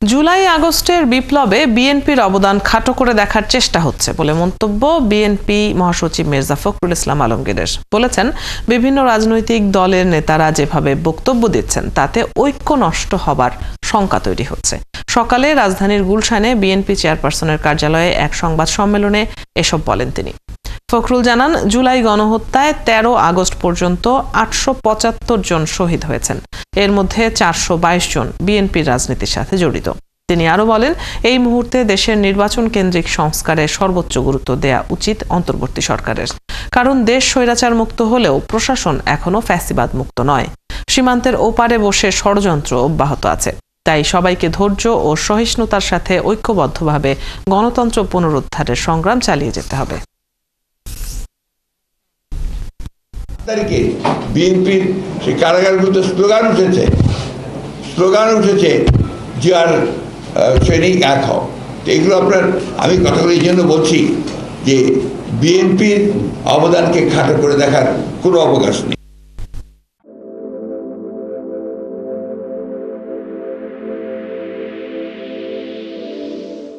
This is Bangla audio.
জুলাই আগস্টের বিপ্লবে বিএনপির অবদান খাটো করে দেখার চেষ্টা হচ্ছে বলে মন্তব্য বিএনপি মহাসচিব মির্জা ফখরুল ইসলাম আলমগীরের। বলেছেন, বিভিন্ন রাজনৈতিক দলের নেতারা যেভাবে বক্তব্য দিচ্ছেন তাতে ঐক্য নষ্ট হবার শঙ্কা তৈরি হচ্ছে। সকালে রাজধানীর গুলশানে বিএনপি চেয়ারপারসনের কার্যালয়ে এক সংবাদ সম্মেলনে এসব বলেন তিনি। ফখরুল জানান, জুলাই গণহত্যায় 13 আগস্ট পর্যন্ত 875 জন শহীদ হয়েছেন। এর মধ্যে 422 জন বিএনপির রাজনীতির সাথে জড়িত। তিনি আরো বলেন, এই মুহূর্তে দেশের নির্বাচন কেন্দ্রিক সংস্কারে সর্বোচ্চ গুরুত্ব দেয়া উচিত অন্তর্বর্তী সরকারের। কারণ দেশ স্বৈরাচার মুক্ত হলেও প্রশাসন এখনো ফ্যাসিবাদ মুক্ত নয়। সীমান্তের ওপারে বসে ষড়যন্ত্র অব্যাহত আছে। তাই সবাইকে ধৈর্য ও সহিষ্ণুতার সাথে ঐক্যবদ্ধভাবে গণতন্ত্র পুনরুদ্ধারের সংগ্রাম চালিয়ে যেতে হবে। তারিখে বিএনপির সেই কারাগারগুলোতে স্লোগান উঠেছে যে আর সৈনিক এক হও। তো এগুলো আমি কথাগুলো এই জন্য বলছি যে বিএনপির অবদানকে খাটো করে দেখার কোনো অবকাশ নেই।